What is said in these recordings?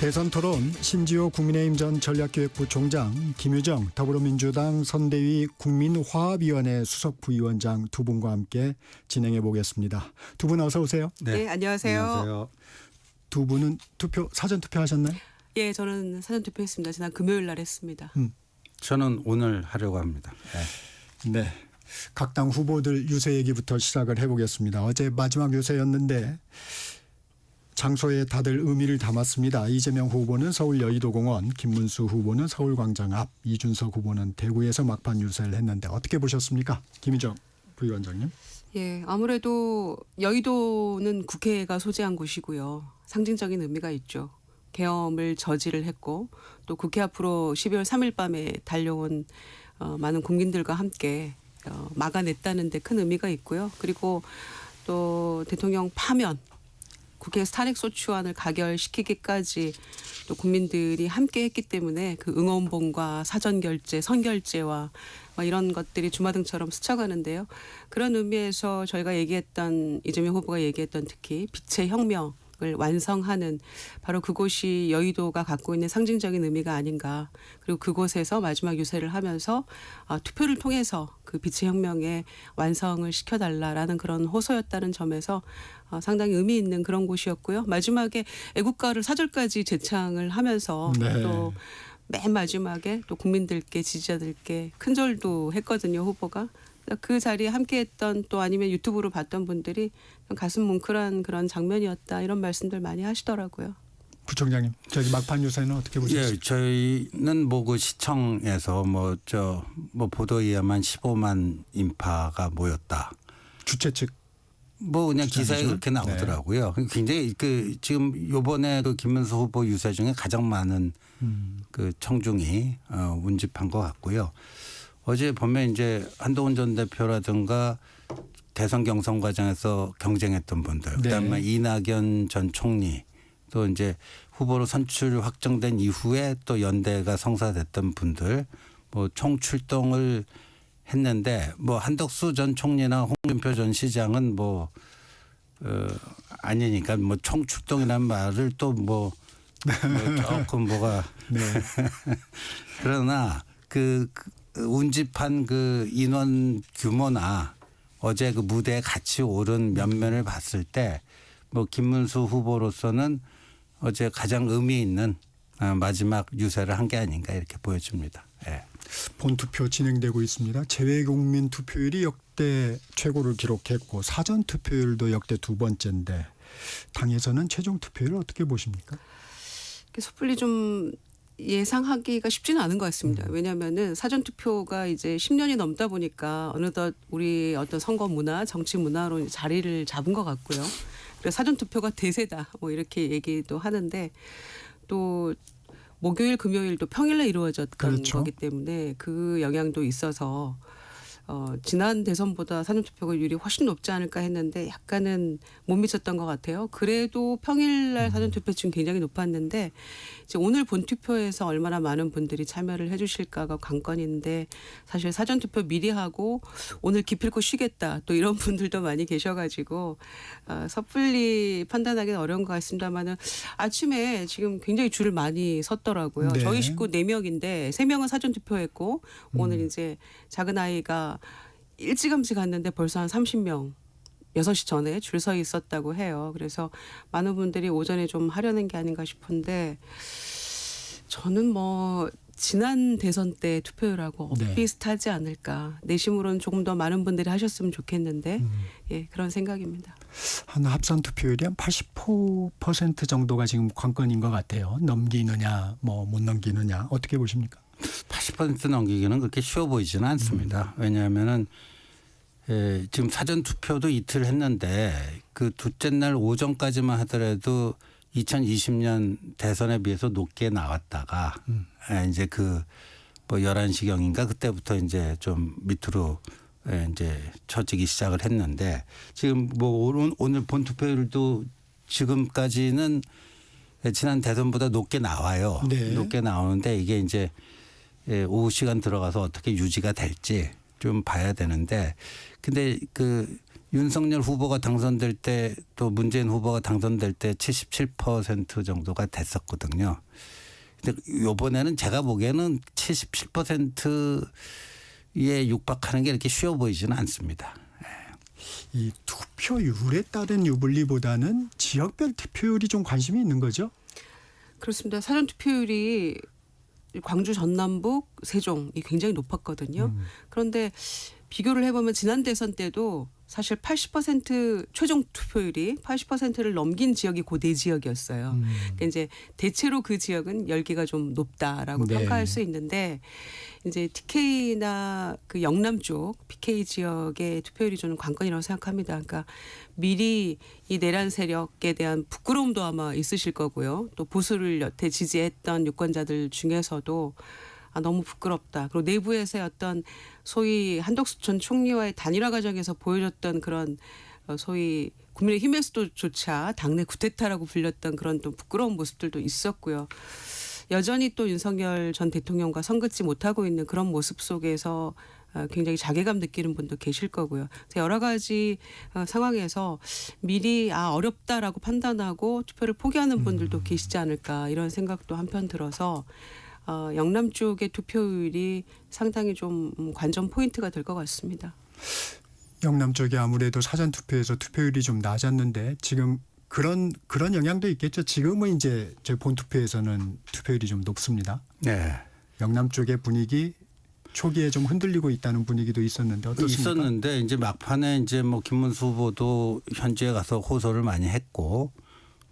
대선 토론 신지호 국민의힘 전 전략기획부 총장, 김유정 더불어민주당 선대위 국민화합위원회 수석 부위원장 두 분과 함께 진행해 보겠습니다. 두 분 어서 오세요. 네, 안녕하세요. 안녕하세요. 두 분은 사전 투표하셨나요? 예, 저는 사전 투표했습니다. 지난 금요일 날 했습니다. 저는 오늘 하려고 합니다. 네. 각 당 후보들 유세 얘기부터 시작을 해보겠습니다. 어제 마지막 유세였는데 장소에 다들 의미를 담았습니다. 이재명 후보는 서울 여의도공원, 김문수 후보는 서울광장 앞, 이준석 후보는 대구에서 막판 유세를 했는데 어떻게 보셨습니까? 김유정 부위원장님. 예, 아무래도 여의도는 국회가 소재한 곳이고요. 상징적인 의미가 있죠. 계엄을 저지를 했고 또 국회 앞으로 12월 3일 밤에 달려온 많은 국민들과 함께 막아냈다는 데 큰 의미가 있고요. 그리고 또 대통령 파면, 국회에서 탄핵소추안을 가결시키기까지 또 국민들이 함께 했기 때문에 그 응원봉과 사전결제, 선결제와 이런 것들이 주마등처럼 스쳐가는데요. 그런 의미에서 저희가 얘기했던, 이재명 후보가 얘기했던 특히 빛의 혁명, 을 완성하는 바로 그곳이 여의도가 갖고 있는 상징적인 의미가 아닌가. 그리고 그곳에서 마지막 유세를 하면서 투표를 통해서 그 빛의 혁명의 완성을 시켜달라라는 그런 호소였다는 점에서 상당히 의미 있는 그런 곳이었고요. 마지막에 애국가를 사절까지 제창을 하면서 네. 또 맨 마지막에 또 국민들께, 지지자들께 큰절도 했거든요, 후보가. 그 자리에 함께했던 또 아니면 유튜브로 봤던 분들이 가슴 뭉클한 그런 장면이었다, 이런 말씀들 많이 하시더라고요. 부총장님, 저기 막판 유세는 어떻게 보셨습니까? 예, 저희는 그 시청에서 보도에 의하면 15만 인파가 모였다. 주최 측. 그냥 기사에 주장이죠? 그렇게 나오더라고요. 굉장히 지금 요번에 김문수 후보 유세 중에 가장 많은 그 청중이 운집한 것 같고요. 어제 보면 이제 한동훈 전 대표라든가 대선 경선 과정에서 경쟁했던 분들, 그다음에 이낙연 전 총리, 또 이제 후보로 선출 확정된 이후에 또 연대가 성사됐던 분들 총 출동을 했는데 한덕수 전 총리나 홍준표 전 시장은 아니니까 총 출동이라는 말을 또 조금 네. 그러나 운집한 그 인원 규모나 어제 그 무대에 같이 오른 면면을 봤을 때 김문수 후보로서는 어제 가장 의미 있는 마지막 유세를 한 게 아닌가 이렇게 보여집니다. 예. 본투표 진행되고 있습니다. 재외국민 투표율이 역대 최고를 기록했고 사전 투표율도 역대 두 번째인데 당에서는 최종 투표율을 어떻게 보십니까? 섣불리 좀 예상하기가 쉽지는 않은 것 같습니다. 왜냐하면은 사전 투표가 이제 10년이 넘다 보니까 어느덧 우리 어떤 선거 문화, 정치 문화로 자리를 잡은 것 같고요. 그래서 사전 투표가 대세다 이렇게 얘기도 하는데 또 목요일, 금요일도 평일에 이루어졌던 그렇죠. 거기 때문에 그 영향도 있어서 지난 대선보다 사전투표율이 훨씬 높지 않을까 했는데 약간은 못 미쳤던 것 같아요. 그래도 평일날 사전투표층 굉장히 높았는데 이제 오늘 본투표에서 얼마나 많은 분들이 참여를 해 주실까가 관건인데 사실 사전투표 미리 하고 오늘 기필코 쉬겠다 또 이런 분들도 많이 계셔가지고 섣불리 판단하기는 어려운 것 같습니다만은 아침에 지금 굉장히 줄을 많이 섰더라고요. 네. 저희 식구 4명인데 3명은 사전투표했고 오늘 이제 작은 아이가 일찌감치 갔는데 벌써 한 30명 6시 전에 줄 서 있었다고 해요. 그래서 많은 분들이 오전에 좀 하려는 게 아닌가 싶은데 저는 지난 대선 때 투표율하고 비슷하지 않을까. 내심으로는 조금 더 많은 분들이 하셨으면 좋겠는데 예, 그런 생각입니다. 한 합산 투표율이 한 80% 정도가 지금 관건인 것 같아요. 넘기느냐 못 넘기느냐 어떻게 보십니까? 80% 넘기기는 그렇게 쉬워 보이지는 않습니다. 왜냐하면은 지금 사전 투표도 이틀 했는데 그 둘째 날 오전까지만 하더라도 2020년 대선에 비해서 높게 나왔다가 이제 11시경인가 그때부터 이제 좀 밑으로 이제 처지기 시작을 했는데 지금 오늘 본 투표율도 지금까지는 지난 대선보다 높게 나와요. 네. 높게 나오는데 이게 이제 오후 시간 들어가서 어떻게 유지가 될지 좀 봐야 되는데 근데 윤석열 후보가 당선될 때 또 문재인 후보가 당선될 때 77% 정도가 됐었거든요. 근데 이번에는 제가 보기에는 77%에 육박하는 게 이렇게 쉬워 보이지는 않습니다. 이 투표율에 따른 유불리보다는 지역별 투표율이 좀 관심이 있는 거죠? 그렇습니다. 사전 투표율이 광주 전남북 세종이 굉장히 높았거든요. 그런데 비교를 해보면 지난 대선 때도 사실 80% 최종 투표율이 80%를 넘긴 지역이 그 네 지역이었어요. 그러니까 이제 대체로 그 지역은 열기가 좀 높다라고 네. 평가할 수 있는데 이제 TK나 그 영남 쪽 PK 지역의 투표율이 저는 관건이라고 생각합니다. 그러니까 미리 이 내란 세력에 대한 부끄러움도 아마 있으실 거고요. 또 보수를 여태 지지했던 유권자들 중에서도 너무 부끄럽다. 그리고 내부에서의 어떤 소위 한덕수 전 총리와의 단일화 과정에서 보여줬던 그런 소위 국민의힘에서도조차 당내 구테타라고 불렸던 그런 또 부끄러운 모습들도 있었고요. 여전히 또 윤석열 전 대통령과 선긋지 못하고 있는 그런 모습 속에서 굉장히 자괴감 느끼는 분도 계실 거고요. 여러 가지 상황에서 미리 어렵다라고 판단하고 투표를 포기하는 분들도 계시지 않을까 이런 생각도 한편 들어서 영남 쪽의 투표율이 상당히 좀 관전 포인트가 될 것 같습니다. 영남 쪽이 아무래도 사전 투표에서 투표율이 좀 낮았는데 지금 그런 영향도 있겠죠. 지금은 이제 저희 본 투표에서는 투표율이 좀 높습니다. 네. 영남 쪽의 분위기 초기에 좀 흔들리고 있다는 분위기도 있었는데 어떻습니까? 있었는데 이제 막판에 이제 뭐 김문수 후보도 현지에 가서 호소를 많이 했고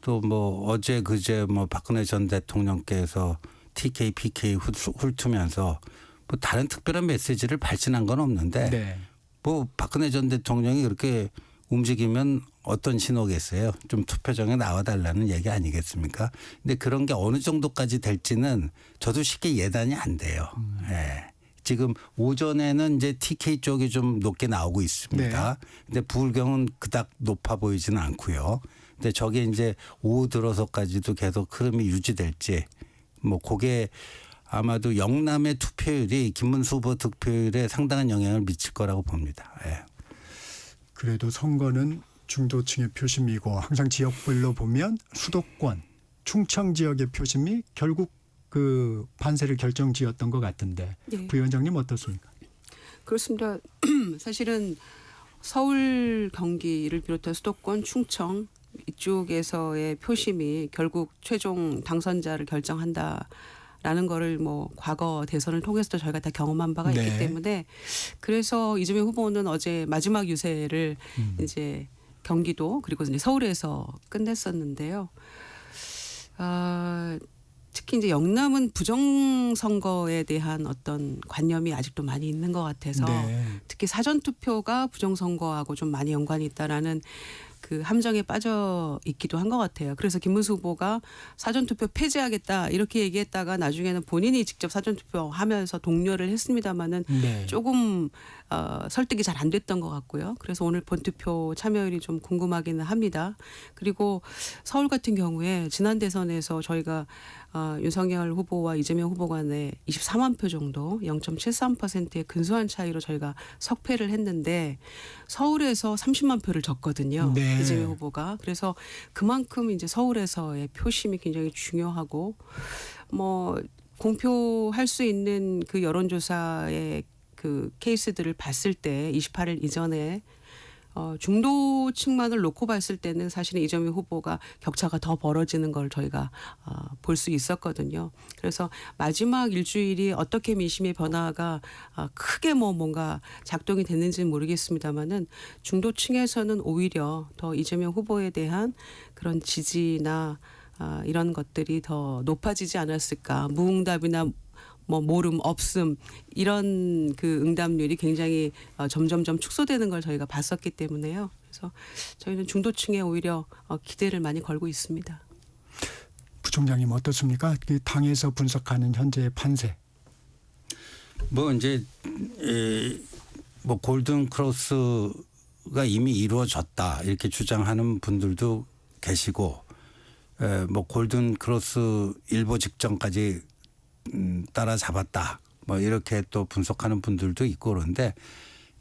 또 뭐 어제 그제 뭐 박근혜 전 대통령께서 TK, PK 훑으면서 뭐 다른 특별한 메시지를 발신한 건 없는데 네. 뭐 박근혜 전 대통령이 그렇게 움직이면 어떤 신호겠어요? 좀 투표장에 나와달라는 얘기 아니겠습니까? 근데 그런 게 어느 정도까지 될지는 저도 쉽게 예단이 안 돼요. 예. 지금 오전에는 이제 TK 쪽이 좀 높게 나오고 있습니다. 네. 근데 부울경은 그닥 높아 보이지는 않고요. 근데 저게 이제 오후 들어서까지도 계속 흐름이 유지될지 뭐 그게 아마도 영남의 투표율이 김문수 후보 득표율에 상당한 영향을 미칠 거라고 봅니다. 예. 그래도 선거는 중도층의 표심이고 항상 지역별로 보면 수도권, 충청 지역의 표심이 결국 그 판세를 결정지었던 것 같은데 네. 부위원장님 어떻습니까? 그렇습니다. 사실은 서울, 경기를 비롯한 수도권, 충청 이쪽에서의 표심이 결국 최종 당선자를 결정한다라는 거를 뭐 과거 대선을 통해서도 저희가 다 경험한 바가 네. 있기 때문에 그래서 이재명 후보는 어제 마지막 유세를 이제 경기도 그리고 이제 서울에서 끝냈었는데요. 특히 이제 영남은 부정선거에 대한 어떤 관념이 아직도 많이 있는 것 같아서 네. 특히 사전투표가 부정선거하고 좀 많이 연관이 있다라는 그 함정에 빠져 있기도 한 것 같아요. 그래서 김문수 후보가 사전투표 폐지하겠다 이렇게 얘기했다가 나중에는 본인이 직접 사전투표하면서 독려를 했습니다마는 네. 조금 설득이 잘 안 됐던 것 같고요. 그래서 오늘 본투표 참여율이 좀 궁금하기는 합니다. 그리고 서울 같은 경우에 지난 대선에서 저희가 윤석열 후보와 이재명 후보 간에 24만 표 정도 0.73%의 근소한 차이로 저희가 석패를 했는데 서울에서 30만 표를 졌거든요. 네. 이재명 후보가. 그래서 그만큼 이제 서울에서의 표심이 굉장히 중요하고 뭐 공표할 수 있는 그 여론조사의 그 케이스들을 봤을 때 28일 이전에 중도층만을 놓고 봤을 때는 사실은 이재명 후보가 격차가 더 벌어지는 걸 저희가 볼 수 있었거든요. 그래서 마지막 일주일이 어떻게 민심의 변화가 크게 뭔가 작동이 됐는지는 모르겠습니다만은 중도층에서는 오히려 더 이재명 후보에 대한 그런 지지나 이런 것들이 더 높아지지 않았을까. 무응답이나 뭐 모름, 없음 이런 그 응답률이 굉장히 점점점 축소되는 걸 저희가 봤었기 때문에요. 그래서 저희는 중도층에 오히려 기대를 많이 걸고 있습니다. 부총장님 어떻습니까? 그 당에서 분석하는 현재의 판세. 뭐 이제 뭐 골든 크로스가 이미 이루어졌다 이렇게 주장하는 분들도 계시고 뭐 골든 크로스 일보 직전까지 따라잡았다 뭐 이렇게 또 분석하는 분들도 있고 그런데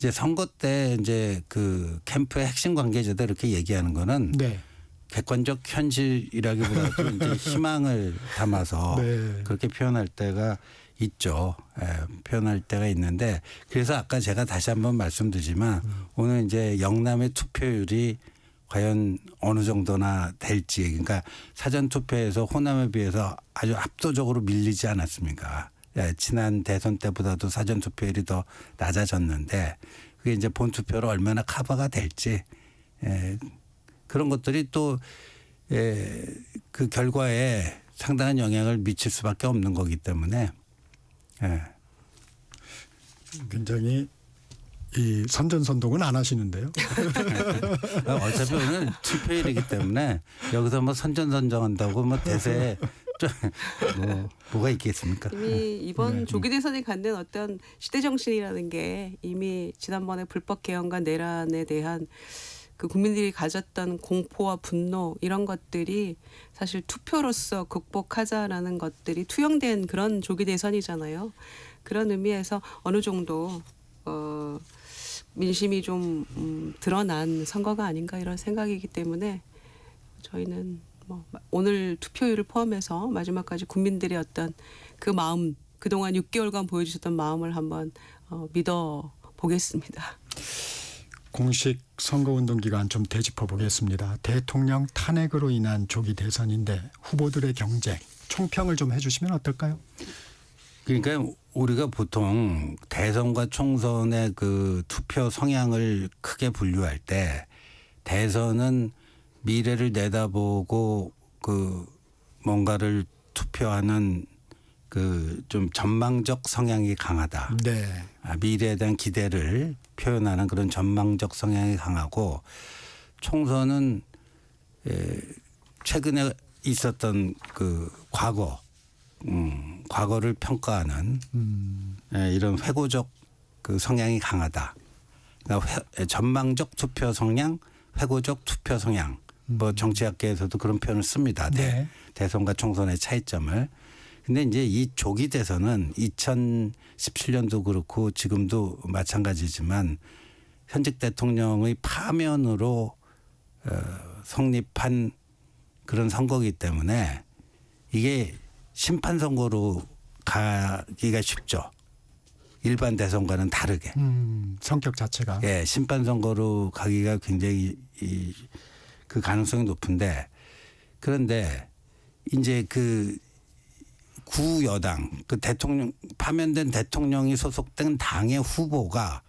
이제 선거 때 이제 그 캠프의 핵심 관계자들 이렇게 얘기하는 거는 네. 객관적 현실이라기보다도 이제 희망을 담아서 네. 그렇게 표현할 때가 있죠. 표현할 때가 있는데 그래서 아까 제가 다시 한번 말씀드리지만 오늘 이제 영남의 투표율이 과연 어느 정도나 될지 그러니까 사전 투표에서 호남에 비해서 아주 압도적으로 밀리지 않았습니까? 지난 대선 때보다도 사전 투표율이 더 낮아졌는데 그게 이제 본 투표로 얼마나 커버가 될지 그런 것들이 또 그 결과에 상당한 영향을 미칠 수밖에 없는 거기 때문에 굉장히 이 선전선동은 안 하시는데요. 어차피 오늘 투표일이기 때문에 여기서 뭐 선전선정한다고 뭐 대세에 뭐가 있겠습니까? 이미 이번 조기 대선이 갖는 어떤 시대 정신이라는 게 이미 지난번에 불법 개헌과 내란에 대한 그 국민들이 가졌던 공포와 분노 이런 것들이 사실 투표로서 극복하자라는 것들이 투영된 그런 조기 대선이잖아요. 그런 의미에서 어느 정도 민심이 좀 드러난 선거가 아닌가 이런 생각이기 때문에 저희는 뭐 오늘 투표율을 포함해서 마지막까지 국민들의 어떤 그 마음 그동안 6개월간 보여주셨던 마음을 한번 믿어 보겠습니다. 공식 선거운동 기간 좀 되짚어 보겠습니다. 대통령 탄핵으로 인한 조기 대선인데 후보들의 경쟁 총평을 좀 해주시면 어떨까요? 그러니까 우리가 보통 대선과 총선의 그 투표 성향을 크게 분류할 때 대선은 미래를 내다보고 그 뭔가를 투표하는 그 좀 전망적 성향이 강하다. 네. 미래에 대한 기대를 표현하는 그런 전망적 성향이 강하고 총선은 최근에 있었던 그 과거를 평가하는 이런 회고적 그 성향이 강하다. 그러니까 전망적 투표 성향, 회고적 투표 성향. 뭐 정치학계에서도 그런 표현을 씁니다. 네. 대선과 총선의 차이점을. 근데 이제 이 조기 대선은 2017년도 그렇고 지금도 마찬가지지만 현직 대통령의 파면으로 성립한 그런 선거이기 때문에 이게 심판 선거로 가기가 쉽죠. 일반 대선과는 다르게. 성격 자체가. 예, 심판 선거로 가기가 굉장히 그 가능성이 높은데 그런데 이제 그 구여당 그 대통령 파면된 대통령이 소속된 당의 후보가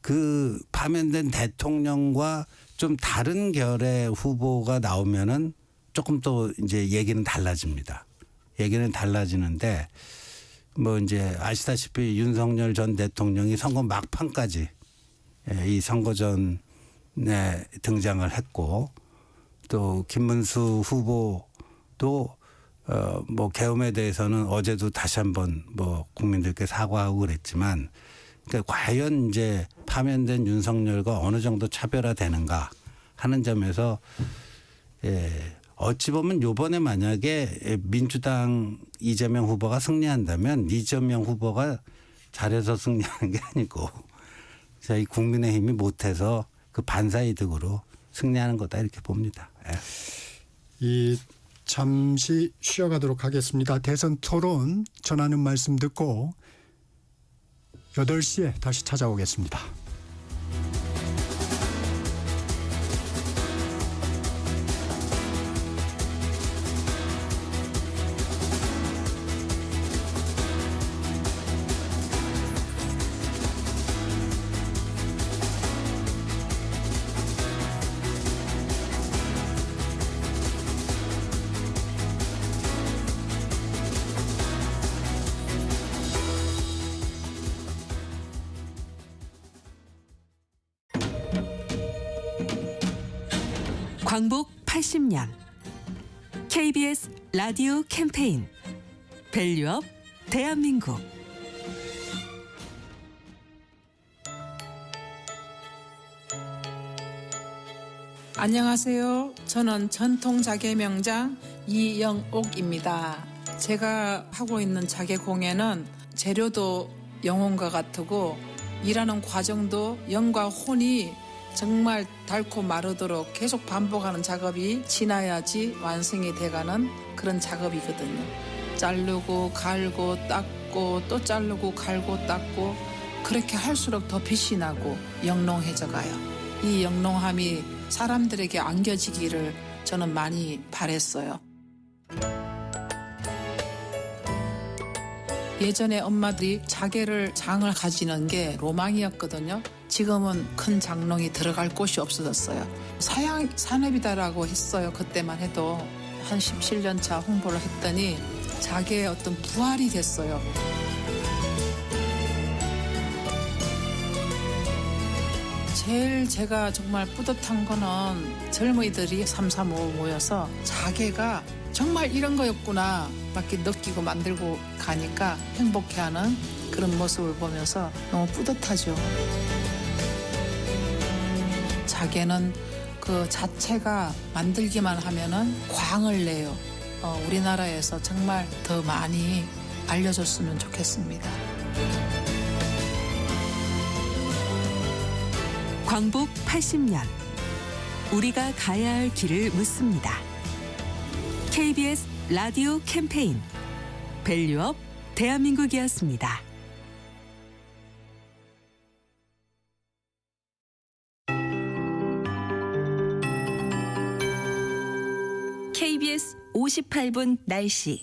그 파면된 대통령과 좀 다른 결의 후보가 나오면은 조금 또 이제 얘기는 달라집니다. 얘기는 달라지는데 뭐 이제 아시다시피 윤석열 전 대통령이 선거 막판까지 이 선거전에 등장을 했고 또 김문수 후보도 뭐 계엄에 대해서는 어제도 다시 한번 뭐 국민들께 사과하고 그랬지만 그러니까 과연 이제 파면된 윤석열과 어느 정도 차별화되는가 하는 점에서 어찌 보면 요번에 만약에 민주당 이재명 후보가 승리한다면 이재명 후보가 잘해서 승리하는 게 아니고 저희 국민의힘이 못해서 그 반사이득으로 승리하는 거다 이렇게 봅니다. 이 잠시 쉬어가도록 하겠습니다. 대선 토론 전하는 말씀 듣고 8시에 다시 찾아오겠습니다. 광복 80년 KBS 라디오 캠페인 밸류업 대한민국. 안녕하세요. 저는 전통 자개 명장 이영옥입니다. 제가 하고 있는 자개 공예는 재료도 영혼과 같고 일하는 과정도 영과 혼이 정말 닳고 마르도록 계속 반복하는 작업이 지나야지 완성이 돼가는 그런 작업이거든요. 자르고 갈고 닦고 또 자르고 갈고 닦고 그렇게 할수록 더 빛이 나고 영롱해져 가요. 이 영롱함이 사람들에게 안겨지기를 저는 많이 바랬어요. 예전에 엄마들이 자개를 장을 가지는 게 로망이었거든요. 지금은 큰 장롱이 들어갈 곳이 없어졌어요. 사양 산업이다라고 했어요. 그때만 해도 한 17년 차 홍보를 했더니 자개의 어떤 부활이 됐어요. 제일 제가 정말 뿌듯한 거는 젊은이들이 335 모여서 자개가 정말 이런 거였구나 막 이렇게 느끼고 만들고 가니까 행복해하는 그런 모습을 보면서 너무 뿌듯하죠. 자개는 그 자체가 만들기만 하면은 광을 내요. 우리나라에서 정말 더 많이 알려줬으면 좋겠습니다. 광복 80년. 우리가 가야 할 길을 묻습니다. KBS 라디오 캠페인 밸류업 대한민국이었습니다. KBS 58분 날씨.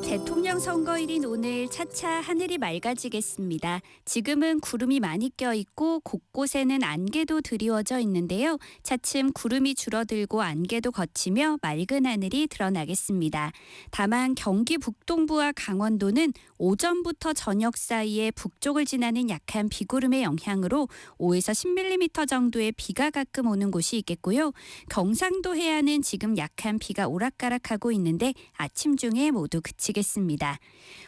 대통령 선거일인 오늘 차차 하늘이 맑아지겠습니다. 지금은 구름이 많이 껴있고 곳곳에는 안개도 드리워져 있는데요. 차츰 구름이 줄어들고 안개도 걷히며 맑은 하늘이 드러나겠습니다. 다만 경기 북동부와 강원도는 오전부터 저녁 사이에 북쪽을 지나는 약한 비구름의 영향으로 5에서 10mm 정도의 비가 가끔 오는 곳이 있겠고요. 경상도 해안은 지금 약한 비가 오락가락하고 있는데 아침 중에 모두 그치겠습니다.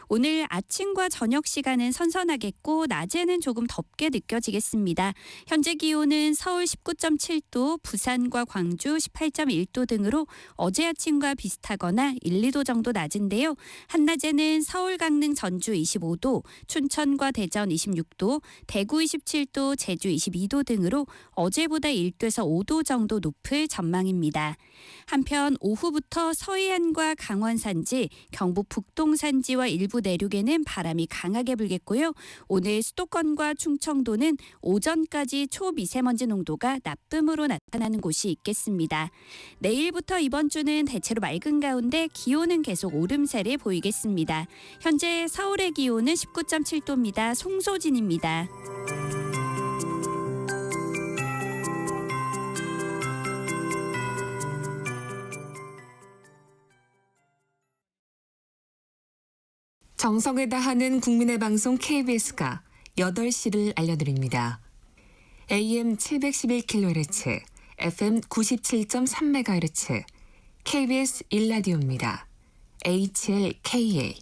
오늘 아침과 저녁 시간은 선선하겠고 낮에는 조금 덥게 느껴지겠습니다. 현재 기온은 서울 19.7도, 부산과 광주 18.1도 등으로 어제 아침과 비슷하거나 1, 2도 정도 낮은데요. 한낮에는 서울, 강릉, 전주 25도, 춘천과 대전 26도, 대구 27도, 제주 22도 등으로 어제보다 1도에서 5도 정도 높을 전망입니다. 한편 오후부터 서해안과 강원 산지, 경북 북동 산지와 일부 내륙에는 바람이 강하게 불겠고요. 오늘 수도권과 충청도는 오전까지 초미세먼지 농도가 나쁨으로 나타나는 곳이 있겠습니다. 내일부터 이번 주는 대체로 맑은 가운데 기온은 계속 오름세를 보이겠습니다. 현재 서울의 기온은 19.7도입니다. 송소진입니다. 정성을 다하는 국민의 방송 KBS가 8시를 알려드립니다. AM 711kHz, FM 97.3MHz, KBS 1라디오입니다. HLKA.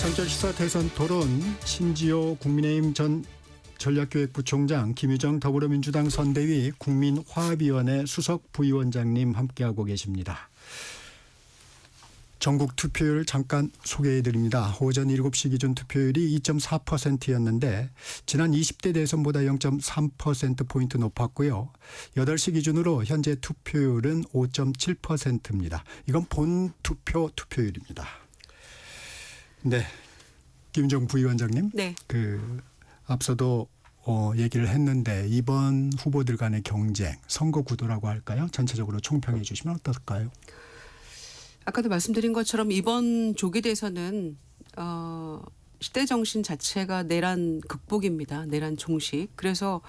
전철시사 대선 토론 신지호 국민의힘 전 전략기획부총장, 김유정 더불어민주당 선대위 국민화합위원회 수석 부위원장님 함께하고 계십니다. 전국 투표율 잠깐 소개해드립니다. 오전 7시 기준 투표율이 2.4%였는데 지난 20대 대선보다 0.3%포인트 높았고요. 8시 기준으로 현재 투표율은 5.7%입니다. 이건 본투표 투표율입니다. 네, 김유정 부위원장님. 네. 앞서도 얘기를 했는데 이번 후보들 간의 경쟁, 선거 구도라고 할까요? 전체적으로 총평해 주시면 어떨까요? 아까도 말씀드린 것처럼 이번 조기 대선은 시대 정신 자체가 내란 극복입니다. 내란 종식. 그래서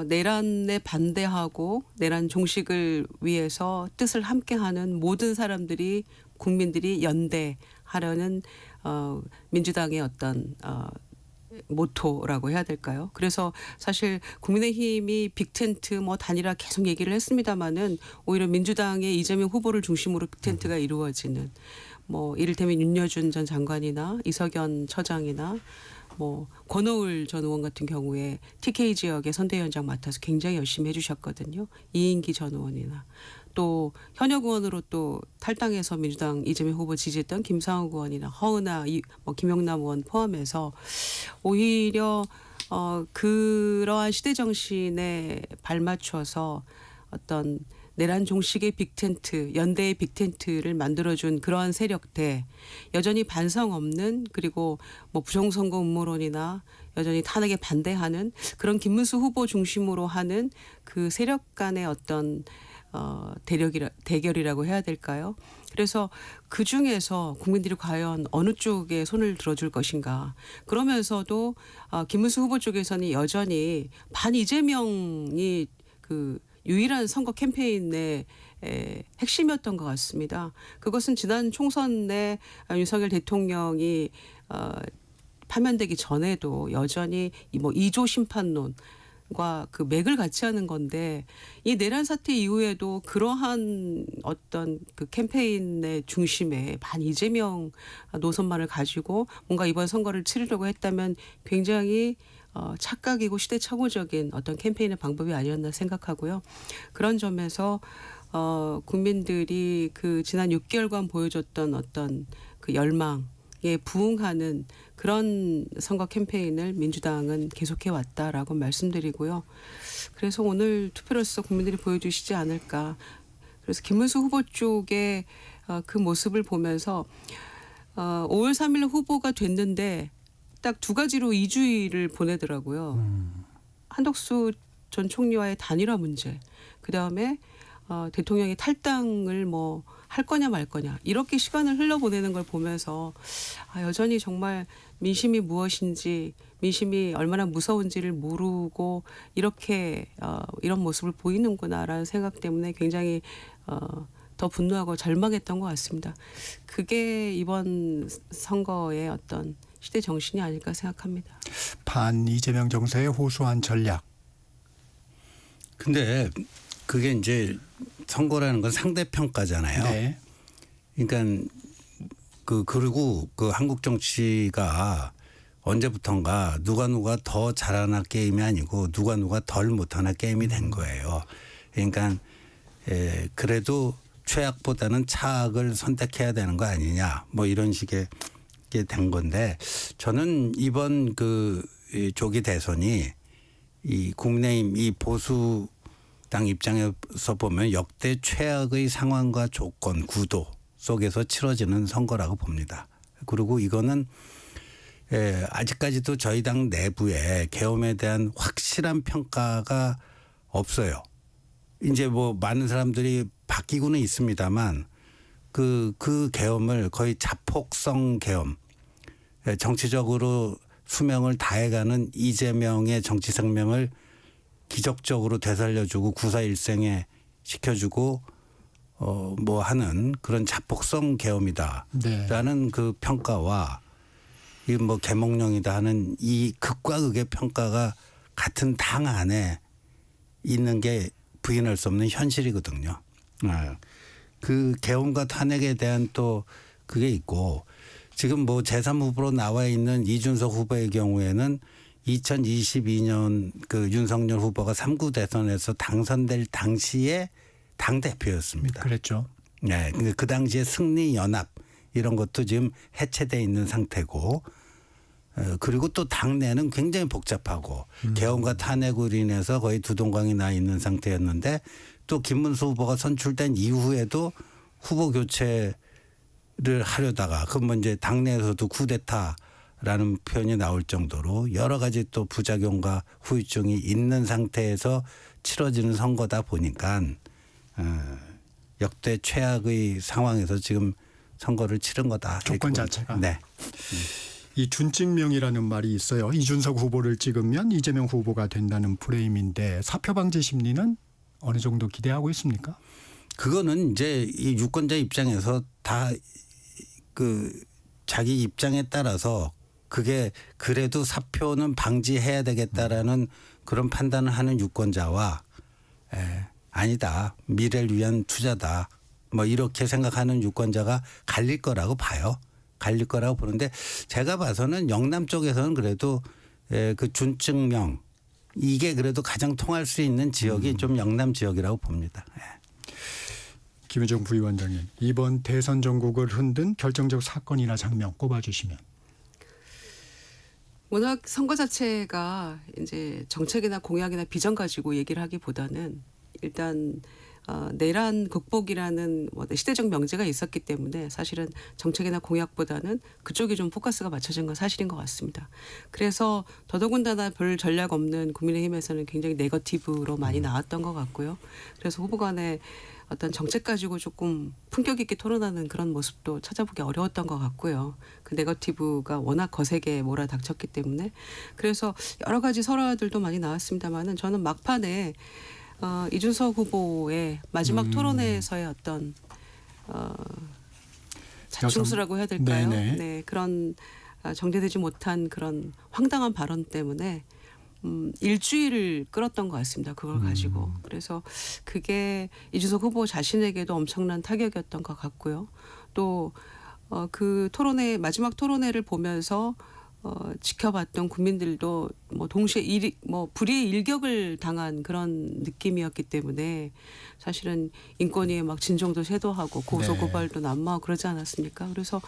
내란에 반대하고 내란 종식을 위해서 뜻을 함께하는 모든 사람들이 국민들이 연대하려는 민주당의 어떤 모토라고 해야 될까요? 그래서 사실 국민의힘이 빅텐트 뭐 단일화 계속 얘기를 했습니다마는 오히려 민주당의 이재명 후보를 중심으로 빅텐트가 이루어지는 뭐 이를테면 윤여준 전 장관이나 이석연 처장이나 뭐 권오을 전 의원 같은 경우에 TK 지역의 선대위원장 맡아서 굉장히 열심히 해주셨거든요. 이인기 전 의원이나 또 현역 의원으로 또 탈당해서 민주당 이재명 후보 지지했던 김상욱 의원이나 허은하, 뭐 김용남 의원 포함해서 오히려 그러한 시대 정신에 발맞춰서 어떤 내란 종식의 빅텐트, 연대의 빅텐트를 만들어준 그러한 세력대, 여전히 반성 없는 그리고 뭐 부정선거 음모론이나 여전히 탄핵에 반대하는 그런 김문수 후보 중심으로 하는 그 세력 간의 어떤 대결이라고 해야 될까요? 그래서 그 중에서 국민들이 과연 어느 쪽에 손을 들어줄 것인가. 그러면서도 김문수 후보 쪽에서는 여전히 반 이재명이 그 유일한 선거 캠페인의 핵심이었던 것 같습니다. 그것은 지난 총선에 윤석열 대통령이 파면되기 전에도 여전히 뭐 2조 심판론과 그 맥을 같이 하는 건데 이 내란 사태 이후에도 그러한 어떤 그 캠페인의 중심에 반 이재명 노선만을 가지고 뭔가 이번 선거를 치르려고 했다면 굉장히 착각이고 시대착오적인 어떤 캠페인의 방법이 아니었나 생각하고요. 그런 점에서 국민들이 그 지난 6개월간 보여줬던 어떤 그 열망에 부응하는 그런 선거 캠페인을 민주당은 계속해 왔다라고 말씀드리고요. 그래서 오늘 투표로서 국민들이 보여주시지 않을까. 그래서 김문수 후보 쪽의 그 모습을 보면서 5월 3일 후보가 됐는데 딱 두 가지로 이주의를 보내더라고요. 한덕수 전 총리와의 단일화 문제, 그다음에 대통령이 탈당을 뭐 할 거냐 말 거냐 이렇게 시간을 흘려보내는 걸 보면서 여전히 정말 민심이 무엇인지 민심이 얼마나 무서운지를 모르고 이렇게 이런 모습을 보이는구나라는 생각 때문에 굉장히 더 분노하고 절망했던 것 같습니다. 그게 이번 선거의 어떤 시대 정신이 아닐까 생각합니다. 반 이재명 정서에 호소한 전략. 근데 그게 이제 선거라는 건 상대평가잖아요. 네. 그러니까 그리고 그 한국 정치가 언제부턴가 누가 더 잘하나 게임이 아니고 누가 덜 못하나 게임이 된 거예요. 그러니까 그래도 최악보다는 차악을 선택해야 되는 거 아니냐 뭐 이런 식의 게 된 건데 저는 이번 그 조기 대선이 이 국민의힘 이 보수당 입장에서 보면 역대 최악의 상황과 조건 구도 속에서 치러지는 선거라고 봅니다. 그리고 이거는 아직까지도 저희 당 내부에 계엄에 대한 확실한 평가가 없어요. 이제 뭐 많은 사람들이 바뀌고는 있습니다만 그 계엄을 거의 자폭성 계엄, 정치적으로 수명을 다해가는 이재명의 정치 생명을 기적적으로 되살려주고 구사일생에 시켜주고 뭐 하는 그런 자폭성 계엄이다라는 네. 그 평가와 이 뭐 개몽령이다 하는 이 극과 극의 평가가 같은 당 안에 있는 게 부인할 수 없는 현실이거든요. 그 계엄과 탄핵에 대한 또 그게 있고 지금 뭐 제3후보로 나와 있는 이준석 후보의 경우에는 2022년 그 윤석열 후보가 3구 대선에서 당선될 당시에 당대표였습니다. 그랬죠. 네. 그 당시에 승리연합 이런 것도 지금 해체돼 있는 상태고 그리고 또 당내는 굉장히 복잡하고 계엄과 탄핵으로 인해서 거의 두동강이 나 있는 상태였는데 또 김문수 후보가 선출된 이후에도 후보 교체를 하려다가 그건 이제 당내에서도 쿠데타라는 표현이 나올 정도로 여러 가지 또 부작용과 후유증이 있는 상태에서 치러지는 선거다 보니까 역대 최악의 상황에서 지금 선거를 치른 거다. 조건 자체가. 네. 이 준직명이라는 말이 있어요. 이준석 후보를 찍으면 이재명 후보가 된다는 프레임인데 사표 방지 심리는 어느 정도 기대하고 있습니까? 그거는 이제 이 유권자 입장에서 다 그 자기 입장에 따라서 그게 그래도 사표는 방지해야 되겠다라는 그런 판단을 하는 유권자와 아니다. 미래를 위한 투자다. 뭐 이렇게 생각하는 유권자가 갈릴 거라고 봐요. 갈릴 거라고 보는데 제가 봐서는 영남 쪽에서는 그래도 그 준증명 이게 그래도 가장 통할 수 있는 지역이 좀 영남 지역이라고 봅니다. 김여정 부위원장님, 이번 대선 전국을 흔든 결정적 사건이나 장면 꼽아주시면. 워낙 선거 자체가 이제 정책이나 공약이나 비전 가지고 얘기를 하기보다는 일단 내란 극복이라는 시대적 명제가 있었기 때문에 사실은 정책이나 공약보다는 그쪽에 좀 포커스가 맞춰진 건 사실인 것 같습니다. 그래서 더더군다나 별 전략 없는 국민의힘에서는 굉장히 네거티브로 많이 나왔던 것 같고요. 그래서 후보 간에 어떤 정책 가지고 조금 품격 있게 토론하는 그런 모습도 찾아보기 어려웠던 것 같고요. 그 네거티브가 워낙 거세게 몰아닥쳤기 때문에 그래서 여러 가지 설화들도 많이 나왔습니다만은 저는 막판에 이준석 후보의 마지막 토론회에서의 어떤 자충수라고 해야 될까요? 네네. 네, 그런 정제되지 못한 그런 황당한 발언 때문에 일주일을 끌었던 것 같습니다. 그걸 가지고. 그래서 그게 이준석 후보 자신에게도 엄청난 타격이었던 것 같고요. 또 그 토론회 마지막 토론회를 보면서 지켜봤던 국민들도 뭐 동시에 불의의 일격을 당한 그런 느낌이었기 때문에 사실은 인권위에 막 진정도 쇄도하고 고소 고발도 난무하고 그러지 않았습니까? 그래서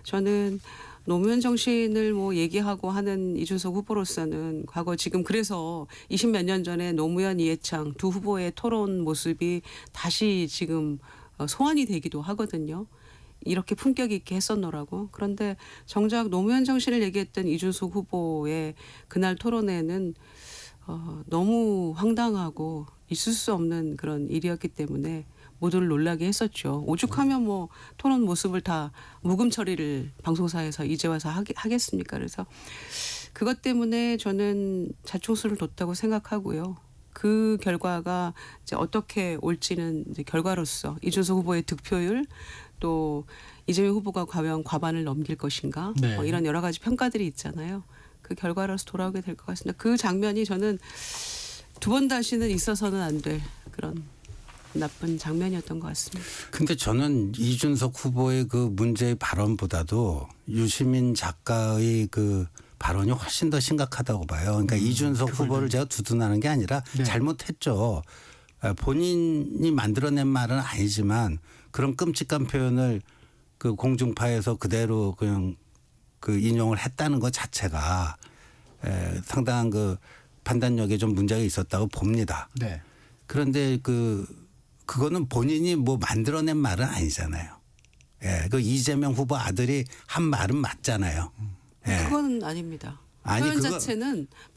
저는 노무현 정신을 뭐 얘기하고 하는 이준석 후보로서는 과거 지금 그래서 20몇 년 전에 노무현 이해창 두 후보의 토론 모습이 다시 지금 소환이 되기도 하거든요. 이렇게 품격 있게 했었노라고. 그런데 정작 노무현 정신을 얘기했던 이준석 후보의 그날 토론회는 너무 황당하고 있을 수 없는 그런 일이었기 때문에 모두를 놀라게 했었죠. 오죽하면 뭐 토론 모습을 다 묵음 처리를 방송사에서 이제 와서 하겠습니까? 그래서 그것 때문에 저는 자충수를 뒀다고 생각하고요. 그 결과가 이제 어떻게 올지는 이제 결과로서 이준석 후보의 득표율 또 이재명 후보가 과연 과반을 넘길 것인가 네. 뭐 이런 여러 가지 평가들이 있잖아요. 그 결과로서 돌아오게 될 것 같습니다. 그 장면이 저는 두 번 다시는 있어서는 안 될 그런 나쁜 장면이었던 것 같습니다. 근데 저는 이준석 후보의 그 문제의 발언보다도 유시민 작가의 그 발언이 훨씬 더 심각하다고 봐요. 그러니까 이준석 후보를 제가 두둔하는 게 아니라 네. 잘못했죠. 본인이 만들어낸 말은 아니지만 그런 끔찍한 표현을 그 공중파에서 그대로 그냥 그 인용을 했다는 것 자체가 상당한 그 판단력에 좀 문제가 있었다고 봅니다. 네. 그런데 그거는 본인이 뭐 만들어낸 말은 아니잖아요. 예, 그 이재명 후보 아들이 한 말은 맞잖아요. 예. 그건 아닙니다. 아니,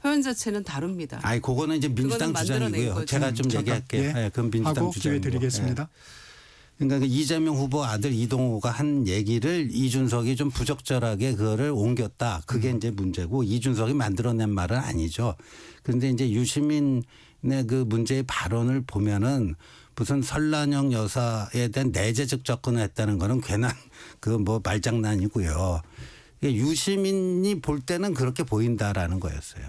표현 자체는 다릅니다. 아니, 그거는 이제 민주당 그거는 만들어낸 주장이고요. 거죠. 제가 좀 잠깐, 얘기할게요. 예. 예, 그건 민주당 하고 기회 주장이고. 드리겠습니다. 예. 그러니까 그 이재명 후보 아들 이동호가 한 얘기를 이준석이 좀 부적절하게 그거를 옮겼다. 그게 이제 문제고 이준석이 만들어낸 말은 아니죠. 그런데 이제 유시민의 그 문제의 발언을 보면은 무슨 설란영 여사에 대한 내재적 접근을 했다는 거는 괜한 그 뭐 말장난이고요. 유시민이 볼 때는 그렇게 보인다라는 거였어요.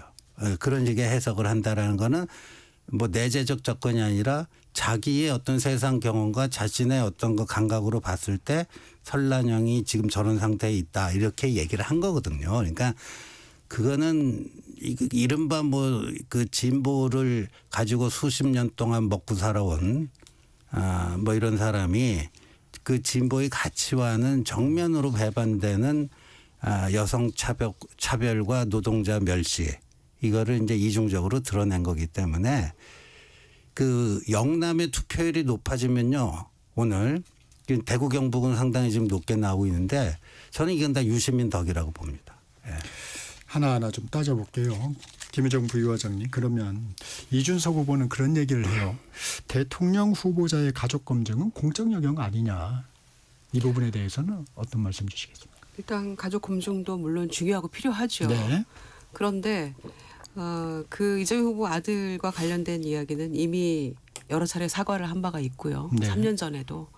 그런 식의 해석을 한다라는 거는 뭐 내재적 접근이 아니라 자기의 어떤 세상 경험과 자신의 어떤 그 감각으로 봤을 때 설란영이 지금 저런 상태에 있다 이렇게 얘기를 한 거거든요. 그러니까 그거는 이른바 뭐 그 진보를 가지고 수십 년 동안 먹고 살아온 뭐 이런 사람이 그 진보의 가치와는 정면으로 배반되는 여성 차별과 노동자 멸시 이거를 이제 이중적으로 드러낸 거기 때문에 그 영남의 투표율이 높아지면요 오늘 대구 경북은 상당히 지금 높게 나오고 있는데 저는 이건 다 유시민 덕이라고 봅니다. 예. 하나하나 좀 따져볼게요. 김여정 부위원장님, 그러면 이준석 후보는 그런 얘기를 해요. 대통령 후보자의 가족 검증은 공적 영역 아니냐. 이 부분에 대해서는 어떤 말씀 주시겠습니까? 일단 가족 검증도 물론 중요하고 필요하죠. 네. 그런데 그 이재명 후보 아들과 관련된 이야기는 이미 여러 차례 사과를 한 바가 있고요. 네. 3년 전에도.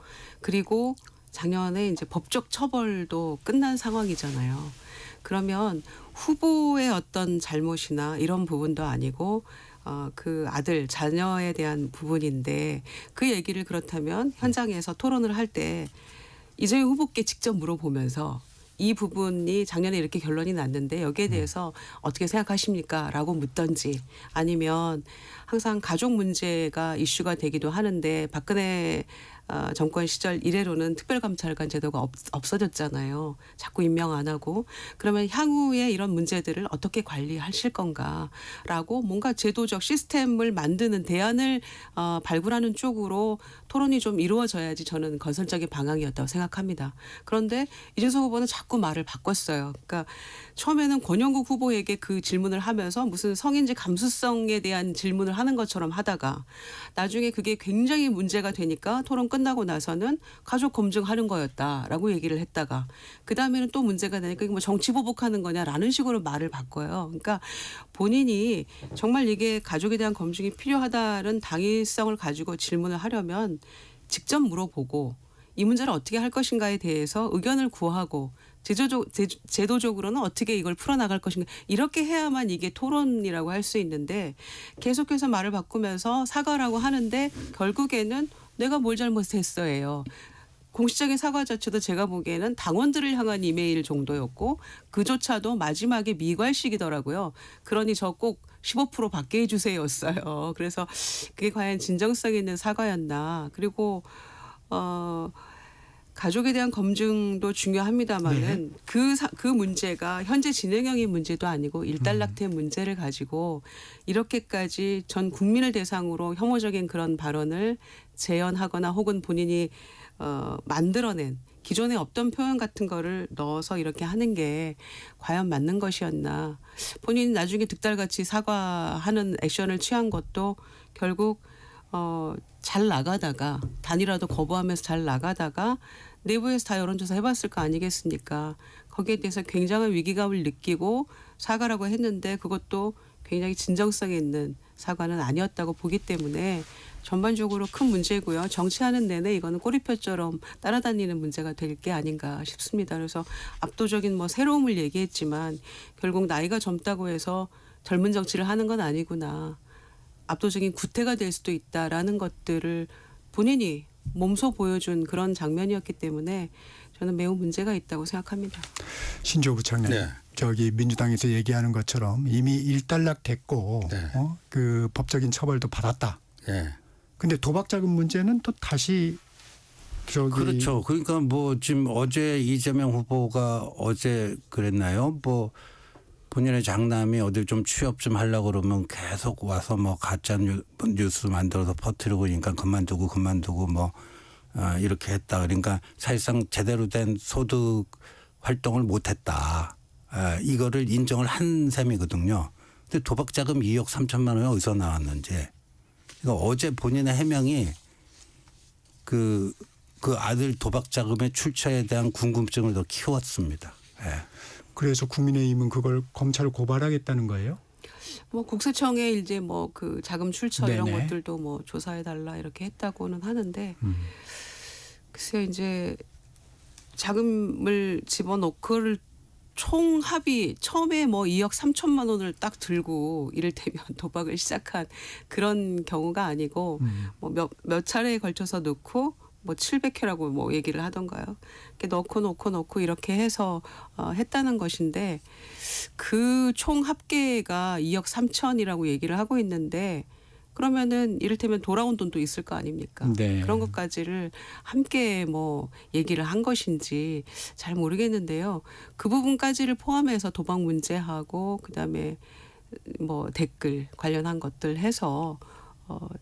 그리고 작년에 이제 법적 처벌도 끝난 상황이잖아요. 그러면 후보의 어떤 잘못이나 이런 부분도 아니고 그 아들 자녀에 대한 부분인데 그 얘기를 그렇다면 현장에서 토론을 할 때 이재명 후보께 직접 물어보면서 이 부분이 작년에 이렇게 결론이 났는데 여기에 대해서 어떻게 생각하십니까? 라고 묻던지 아니면 항상 가족 문제가 이슈가 되기도 하는데 박근혜 정권 시절 이래로는 특별감찰관 제도가 없어졌잖아요. 자꾸 임명 안 하고. 그러면 향후에 이런 문제들을 어떻게 관리하실 건가라고 뭔가 제도적 시스템을 만드는 대안을 발굴하는 쪽으로 토론이 좀 이루어져야지 저는 건설적인 방향이었다고 생각합니다. 그런데 이준석 후보는 자꾸 말을 바꿨어요. 그러니까 처음에는 권영국 후보에게 그 질문을 하면서 무슨 성인지 감수성에 대한 질문을 하는 것처럼 하다가 나중에 그게 굉장히 문제가 되니까 토론 끝나고 나서는 가족 검증하는 거였다라고 얘기를 했다가 그다음에는 또 문제가 되니까 이게 뭐 정치 보복하는 거냐라는 식으로 말을 바꿔요. 그러니까 본인이 정말 이게 가족에 대한 검증이 필요하다는 당위성을 가지고 질문을 하려면 직접 물어보고 이 문제를 어떻게 할 것인가에 대해서 의견을 구하고 제도적으로는 어떻게 이걸 풀어나갈 것인가 이렇게 해야만 이게 토론이라고 할 수 있는데 계속해서 말을 바꾸면서 사과라고 하는데 결국에는 내가 뭘 잘못했어예요. 공식적인 사과 자체도 제가 보기에는 당원들을 향한 이메일 정도였고 그조차도 마지막에 미괄식이더라고요. 그러니 저 꼭 15% 받게 해주세요였어요. 그래서 그게 과연 진정성 있는 사과였나. 그리고 가족에 대한 검증도 중요합니다만은 그 문제가 현재 진행형의 문제도 아니고 일단락된 문제를 가지고 이렇게까지 전 국민을 대상으로 혐오적인 그런 발언을 재현하거나 혹은 본인이 만들어낸 기존에 없던 표현 같은 거를 넣어서 이렇게 하는 게 과연 맞는 것이었나. 본인이 나중에 득달같이 사과하는 액션을 취한 것도 결국 잘 나가다가 단이라도 거부하면서 잘 나가다가 내부에서 다 여론조사 해봤을 거 아니겠습니까? 거기에 대해서 굉장한 위기감을 느끼고 사과라고 했는데 그것도 굉장히 진정성 있는 사과는 아니었다고 보기 때문에 전반적으로 큰 문제고요. 정치하는 내내 이거는 꼬리표처럼 따라다니는 문제가 될 게 아닌가 싶습니다. 그래서 압도적인 뭐 새로움을 얘기했지만 결국 나이가 젊다고 해서 젊은 정치를 하는 건 아니구나. 압도적인 구태가 될 수도 있다라는 것들을 본인이 몸소 보여준 그런 장면이었기 때문에 저는 매우 문제가 있다고 생각합니다. 신조 부총리, 네. 저기 민주당에서 얘기하는 것처럼 이미 일단락됐고 네. 그 법적인 처벌도 받았다. 예. 근데 도박 자금 문제는 또 다시 저기 그렇죠. 그러니까 뭐 지금 어제 이재명 후보가 어제 그랬나요? 뭐 본인의 장남이 어디 좀 취업 좀 하려고 그러면 계속 와서 뭐 가짜 뉴스 만들어서 퍼뜨리고 그러니까 그만두고 뭐 이렇게 했다. 그러니까 사실상 제대로 된 소득 활동을 못했다. 이거를 인정을 한 셈이거든요. 근데 도박 자금 2억 3천만 원이 어디서 나왔는지. 그러니까 어제 본인의 해명이 그 아들 도박 자금의 출처에 대한 궁금증을 더 키웠습니다. 예. 그래서 국민의힘은 그걸 검찰 고발하겠다는 거예요? 뭐 국세청에 이제 뭐 그 자금 출처 이런 네네. 것들도 뭐 조사해 달라 이렇게 했다고는 하는데 글쎄요 이제 자금을 집어넣고를 총 합이 처음에 뭐 2억 3천만 원을 딱 들고 이를테면 도박을 시작한 그런 경우가 아니고 뭐 몇 차례에 걸쳐서 넣고 뭐 700회라고 뭐 얘기를 하던가요. 이렇게 넣고 이렇게 해서 했다는 것인데 그 총 합계가 2억 3천이라고 얘기를 하고 있는데 그러면은 이를테면 돌아온 돈도 있을 거 아닙니까? 네. 그런 것까지를 함께 뭐 얘기를 한 것인지 잘 모르겠는데요. 그 부분까지를 포함해서 도박 문제하고 그다음에 뭐 댓글 관련한 것들 해서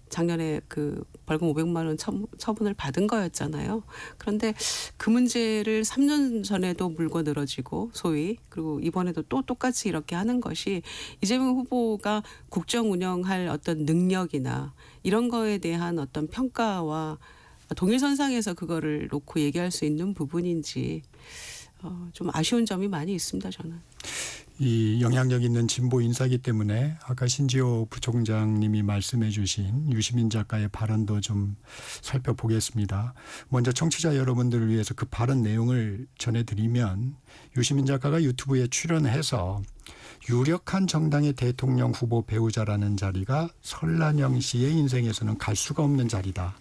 작년에 그 벌금 500만 원 처분을 받은 거였잖아요. 그런데 그 문제를 3년 전에도 물고 늘어지고 소위 그리고 이번에도 또 똑같이 이렇게 하는 것이 이재명 후보가 국정 운영할 어떤 능력이나 이런 거에 대한 어떤 평가와 동일선상에서 그거를 놓고 얘기할 수 있는 부분인지 좀 아쉬운 점이 많이 있습니다. 저는. 이 영향력 있는 진보 인사이기 때문에 아까 신지호 부총장님이 말씀해 주신 유시민 작가의 발언도 좀 살펴보겠습니다. 먼저 청취자 여러분들을 위해서 그 발언 내용을 전해드리면 유시민 작가가 유튜브에 출연해서 유력한 정당의 대통령 후보 배우자라는 자리가 설란영 씨의 인생에서는 갈 수가 없는 자리다.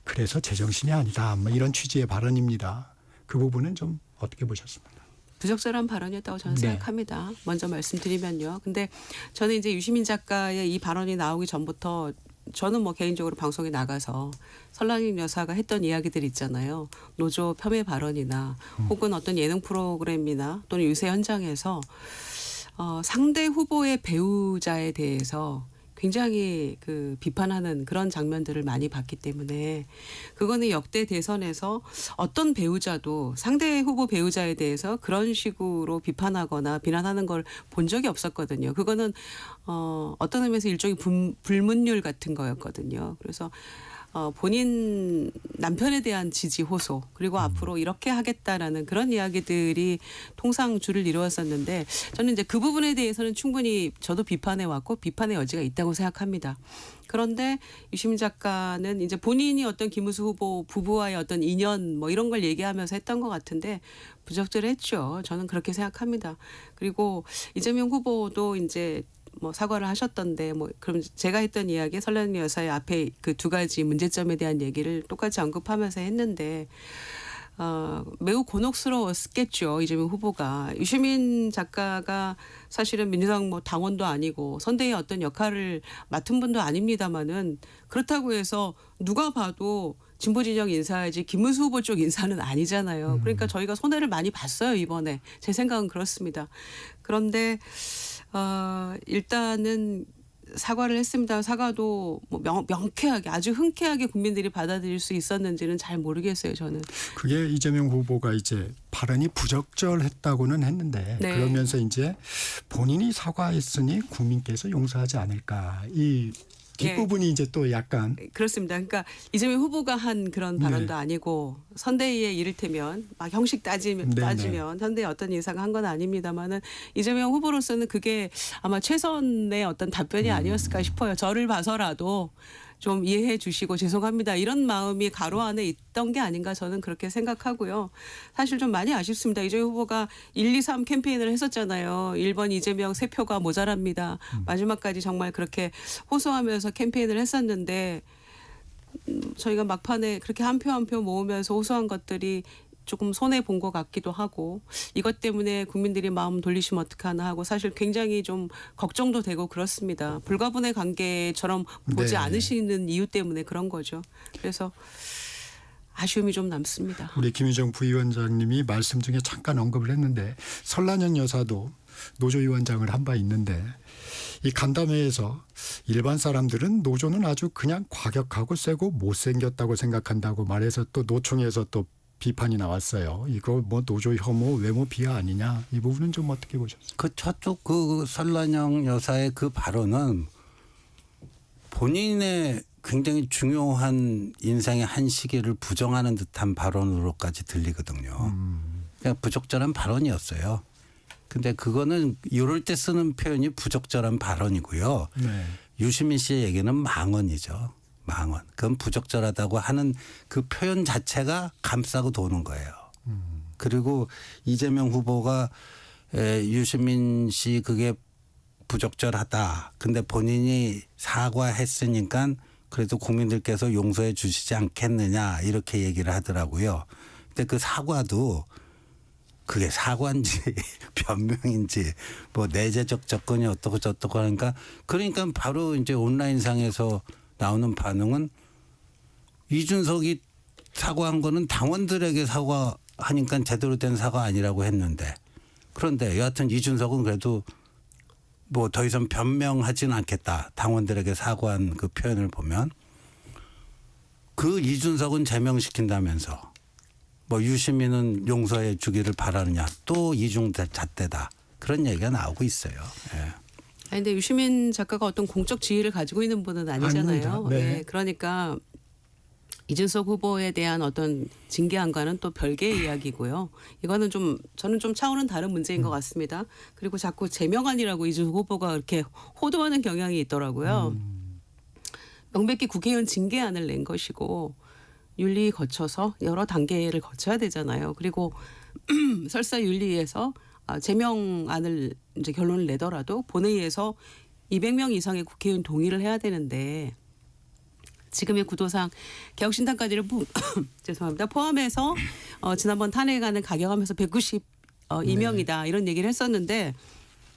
그래서 제정신이 아니다. 뭐 이런 취지의 발언입니다. 그 부분은 좀 어떻게 보셨습니까? 부적절한 발언이었다고 저는 네. 생각합니다. 먼저 말씀드리면요. 근데 저는 이제 유시민 작가의 이 발언이 나오기 전부터 저는 뭐 개인적으로 방송에 나가서 설란영 여사가 했던 이야기들 있잖아요. 노조 폄훼 발언이나 혹은 어떤 예능 프로그램이나 또는 유세 현장에서 상대 후보의 배우자에 대해서 굉장히 그 비판하는 그런 장면들을 많이 봤기 때문에 그거는 역대 대선에서 어떤 배우자도 상대 후보 배우자에 대해서 그런 식으로 비판하거나 비난하는 걸 본 적이 없었거든요. 그거는 어떤 의미에서 일종의 불문율 같은 거였거든요. 그래서 본인 남편에 대한 지지 호소 그리고 앞으로 이렇게 하겠다라는 그런 이야기들이 통상 줄을 이루었었는데 저는 이제 그 부분에 대해서는 충분히 저도 비판해 왔고 비판의 여지가 있다고 생각합니다. 그런데 유시민 작가는 이제 본인이 어떤 김우수 후보 부부와의 어떤 인연 뭐 이런 걸 얘기하면서 했던 것 같은데 부적절했죠. 저는 그렇게 생각합니다. 그리고 이재명 후보도 이제 뭐 사과를 하셨던데 뭐 그럼 제가 했던 이야기 설란영 여사의 앞에 그 두 가지 문제점에 대한 얘기를 똑같이 언급하면서 했는데 매우 곤혹스러웠겠죠. 이재명 후보가. 유시민 작가가 사실은 민주당 뭐 당원도 아니고 선대의 어떤 역할을 맡은 분도 아닙니다마는 그렇다고 해서 누가 봐도 진보 진영 인사이지 김문수 후보 쪽 인사는 아니잖아요. 그러니까 저희가 손해를 많이 봤어요 이번에. 제 생각은 그렇습니다. 그런데 일단은 사과를 했습니다. 사과도 뭐 명쾌하게 아주 흔쾌하게 국민들이 받아들일 수 있었는지는 잘 모르겠어요. 저는. 그게 이재명 후보가 이제 발언이 부적절했다고는 했는데 네. 그러면서 이제 본인이 사과했으니 국민께서 용서하지 않을까. 이 뒷부분이 이제 또 약간 그렇습니다. 그러니까 이재명 후보가 한 그런 발언도 네. 아니고 선대위에 이를테면 막 형식 따지면 선대위 어떤 인사가 한 건 아닙니다만은 이재명 후보로서는 그게 아마 최선의 어떤 답변이 아니었을까 싶어요. 저를 봐서라도 좀 이해해 주시고 죄송합니다. 이런 마음이 가로 안에 있던 게 아닌가 저는 그렇게 생각하고요. 사실 좀 많이 아쉽습니다. 이재명 후보가 1, 2, 3 캠페인을 했었잖아요. 1번 이재명 3표가 모자랍니다. 마지막까지 정말 그렇게 호소하면서 캠페인을 했었는데 저희가 막판에 그렇게 한 표 한 표 모으면서 호소한 것들이 조금 손해 본 것 같기도 하고 이것 때문에 국민들이 마음 돌리시면 어떡하나 하고 사실 굉장히 좀 걱정도 되고 그렇습니다. 불가분의 관계처럼 보지 네. 않으시는 이유 때문에 그런 거죠. 그래서 아쉬움이 좀 남습니다. 우리 김유정 부위원장님이 말씀 중에 잠깐 언급을 했는데 설란영 여사도 노조위원장을 한 바 있는데 이 간담회에서 일반 사람들은 노조는 아주 그냥 과격하고 세고 못생겼다고 생각한다고 말해서 또 노총에서 또 비판이 나왔어요. 이거 뭐 노조 혐오, 외모 비하 아니냐. 이 부분은 좀 어떻게 보셨어요? 그 저쪽 그 설란영 여사의 그 발언은 본인의 굉장히 중요한 인생의 한 시기를 부정하는 듯한 발언으로까지 들리거든요. 그냥 부적절한 발언이었어요. 근데 그거는 이럴 때 쓰는 표현이 부적절한 발언이고요. 네. 유시민 씨의 얘기는 망언이죠. 망언. 그건 부적절하다고 하는 그 표현 자체가 감싸고 도는 거예요. 그리고 이재명 후보가 유시민 씨 그게 부적절하다. 근데 본인이 사과했으니까 그래도 국민들께서 용서해 주시지 않겠느냐 이렇게 얘기를 하더라고요. 근데 그 사과도 그게 사과인지 변명인지 뭐 내재적 접근이 어떻고 저떻고 하니까 그러니까 바로 이제 온라인상에서 나오는 반응은 이준석이 사과한 거는 당원들에게 사과하니까 제대로 된 사과 아니라고 했는데 그런데 여하튼 이준석은 그래도 뭐 더 이상 변명하지는 않겠다. 당원들에게 사과한 그 표현을 보면 그 이준석은 제명시킨다면서 뭐 유시민은 용서해 주기를 바라느냐 또 이중잣대다. 그런 얘기가 나오고 있어요. 예. 아니, 근데 유시민 작가가 어떤 공적 지위를 가지고 있는 분은 아니잖아요. 아닙니다. 네. 예, 그러니까 이준석 후보에 대한 어떤 징계안과는 또 별개의 이야기고요. 이거는 좀 저는 좀 차원은 다른 문제인 것 같습니다. 그리고 자꾸 제명안이라고 이준석 후보가 이렇게 호도하는 경향이 있더라고요. 명백히 국회의원 징계안을 낸 것이고 윤리 거쳐서 여러 단계를 거쳐야 되잖아요. 그리고 설사 윤리에서 제명안을 이제 결론을 내더라도 본회의에서 200명 이상의 국회의원 동의를 해야 되는데 지금의 구도상 개혁신당까지를 죄송합니다. 포함해서 지난번 탄핵안을 가경하면서 192명이다 이런 얘기를 했었는데